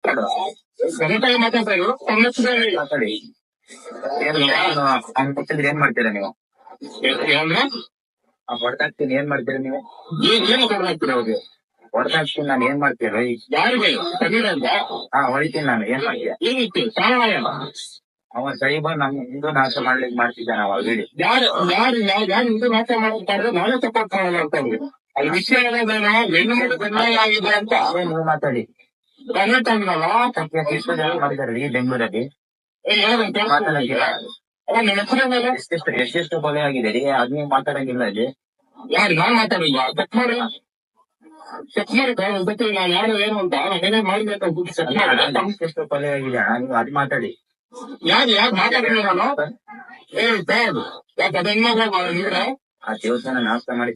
ಕರೆಕ್ಟಾಗಿ ಮಾತಾಡ್ತಾರೆ ಮಾತಾಡಿ. ಅವ್ನ್ ಕೊಟ್ಟಿದ್ರೆ ಏನ್ ಮಾಡ್ತೀರಾ ನೀವು? ಹೊಡ್ದಾಕ್ತೀನಿ ಏನ್ ಮಾಡ್ತೀರಾ ನೀವು? ಏನು ಕೊಡ್ಲಾಗ್ತೀರ ಅವ್ರಿಗೆ? ಹೊಡ್ದಾಕ್ತೀನಿ ನಾನು ಏನ್ ಮಾಡ್ತೀರಾ? ಯಾರಿಗೆ ಕನ್ನಡ ಅಂತ ಹೊಡಿತೀನಿ ನಾನು ಏನ್ ಮಾಡ್ತೀಯ? ಏನಿತ್ತು ಸಾಮಾನ್ಯ ಅವ ಸೈಬರ್ ನಮ್ ಹಿಂದೂ ನಾಶ ಮಾಡ್ಲಿಕ್ಕೆ ಮಾಡ್ತಿದ್ದಾನ ಅವ ಬಿಡಿ. ಯಾರು ಯಾರು ಯಾರು ಹಿಂದೂ ನಾಶ ಮಾಡ್ತಾರೆ ನಾವೇ ಸಪೋರ್ಟ್ ಮಾಡಲ್ಲ ಅಂತ ಅಲ್ಲಿ ವಿಷಯ ಏನಂದ್ರೆ ಹೆಣ್ಣು ಮಗು ಬೆನ್ನೆಲುಬು ಆಗಿದೆ ಅಂತ ನೀವು ಮಾತಾಡಿ. ಕನ್ನಡ ಅಂದ್ರಲ್ಲ ಎಷ್ಟು ಜನ ಮಾಡಿದಾರೆ ಬೆಂಗಳೂರಲ್ಲಿ? ಮಾತಾಡಂಗಿಲ್ಲ ನನ್ನ ಹೆಸರ ಮೇಲೆ ಎಷ್ಟೆಷ್ಟು ಕೊಲೆ ಆಗಿದೆ ರೀ? ಅದ್ ನೀವು ಮಾತಾಡಂಗಿಲ್ಲ ಅಲ್ಲಿ. ಯಾರು ನಾನ್ ಮಾತಾಡಿಲ್ವಾ? ಚೆಕ್ ಮಾಡಿ ಗೊತ್ತಿಲ್ಲ ನಾನು ಯಾರು ಏನು ಅಂತ ಏನೇ ಮಾಡ್ಬೇಕು ಚೆಕ್ ಮಾಡಿ ಎಷ್ಟು ಕೊಲೆ ಆಗಿದೆ ನೀವು ಅದ್ ಮಾತಾಡಿ. ಯಾರು ಯಾರು ಮಾತಾಡಿಲ್ಲ ನಾನು ಯಾಕೆ ಅದನ್ನ ಆ ದೇವಸ್ಥಾನ ನಾಶ ಮಾಡಿ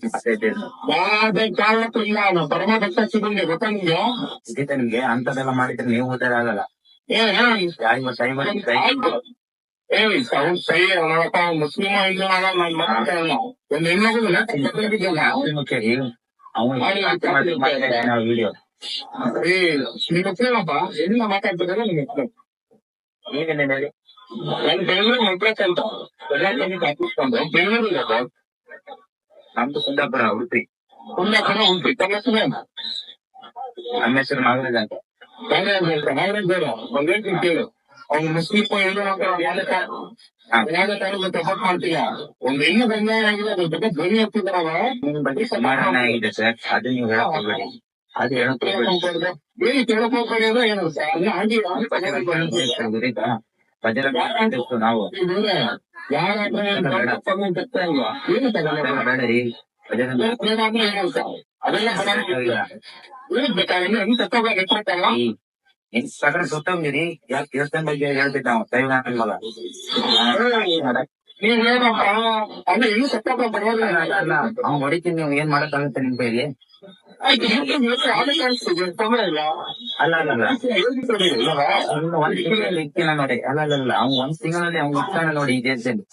ಯಾವುದೇ ಕಾರಣಕ್ಕೂ ಇಲ್ಲ ನಾನು ಪರಮ ಭಕ್ತ ಸಿಗುತ್ತೆ ಗೊತ್ತಾ ನಿಮ್ಗೆ ಇದಕ್ಕೆ ನಿಮ್ಗೆ ಅಂತದೆಲ್ಲ ಮಾಡಿದ್ರೆ ನೀವು ಉದ್ದಾರ ಆಗಲ್ಲ. ಮುಸ್ಲಿಂ ಒಂದು ಹೆಣ್ಮಗು ವಿಡಿಯೋ ನಿಮ್ಮ ಮುಸ್ಲಿಮಪ್ಪ ಎಲ್ಲ ಮಾತಾಡ್ತಿದ್ರೆ ನಿಮ್ಗೆ ಈಗೇನೆ ಹೇಳಿ. ನಾನು ಬೆಂಗಳೂರು ಮಂಪ್ಲೇಸ್ ಅಂತ ಹಾಕಿಸ್ಕೊಂಡು ಬೆಂಗಳೂರು ನಮ್ದು ಕುಂದಾಪುರ ಉಡುಪಿ. ಕುಂದಾಪುರ ಉಂಟು ತಮ್ಮ ಹೆಸರು ನಮ್ಮ ಹೆಸರು ನಾಗರಾಜ್ ಅಂತ. ನಾಗರಾಜ್ ಬೇಡ ಒಂದೇನು ಕೇಳು ಅವ್ನು ಮುಸ್ಲಿಂ ಸಪೋರ್ಟ್ ಮಾಡ್ತೀಯ ಒಂದು ಹೆಣ್ಣು ಗಂಜಾಯ ಆಗಿದೆ ಅದ್ರ ಬಗ್ಗೆ ಧ್ವನಿ ಹಾಕ್ತಿದ್ದಾರವ ನಿಮ್ ಬಗ್ಗೆ ಸಮಾಧಾನ ಆಗಿದೆ ಸರ್, ಅದು ನೀವು ಹೇಳಕ್ ಹೋಗ್ಬೇಡಿ. ಅದು ಹೇಳಕ್ ಹೋಗ್ಬೇಡಿ. ಏನು ಕೇಳಕ್ ಹೋಗ್ಬೇಡಿ ಅಂದ್ರೆ ಏನು ಭಜನೆ ನಾವು ಯಾರಾದ್ರೆ ಏನು ಬೇಡರಿ. ಭಜನೆ ಅದೆಲ್ಲ ಬೇಕಾದ್ರೆ ಹೆಂಗ್ ತಕ್ಕೋಬೇಕಾಗಲ್ಲ ಸಕಡೆ ಸುತ್ತಂಗಿರಿ. ಯಾಕೆ ದೇವಸ್ಥಾನ ಬಗ್ಗೆ ಹೇಳ್ತಿದ್ದ ನಾವು ದೈವನಾಥ ಮಗ. ನೀವ್ ಏನಪ್ಪ ಅಂದ್ರೆ ಇನ್ನೂ ಸತ್ತಪ್ಪ ಬರೋದಿಲ್ಲ ಅವ್ನು ಹೊಡಿತೀನಿ. ನೀವು ಏನ್ ಮಾಡಕ್ಕಾಗುತ್ತೆ ನಿಮ್ ಕೈಲಿ? ಅಲ್ಲ ಒಂದ್ ತಿಂಗಳಲ್ಲಿ ಇಕ್ಕಿನ ನೋಡಿ. ಅಲ್ಲ ಅವ್ನು ಒಂದ್ ತಿಂಗಳಲ್ಲಿ ಅವ್ನು ಇಕ್ತಾನ ನೋಡಿ ಈ ದೇಶದಲ್ಲಿ.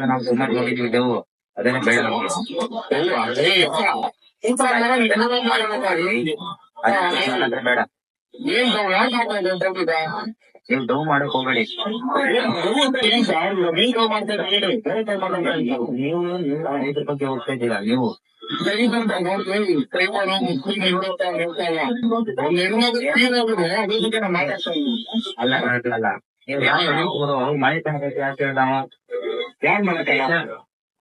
ನಾವು ಸುಮಾರು ನೋಡಿದ್ವಿ. ಅದನ್ನೇ ಬೇಡ ಬೇಡ. ನೀವು ಡೌ ಮಾಡಕ್ ಹೋಗ್ಬೇಡಿ. ನೀವು ಇದ್ರ ಬಗ್ಗೆ ಹೋಗ್ತಾ ಇದ್ದೀರಾ ನೀವು? ಅಲ್ಲ ನೀವು ಯಾವ ಮಾಹಿತಿ ಯಾಕೆ ಹೇಳ್ದಾವ? ಯಾರು ಮಾಡಕ್ಕೆ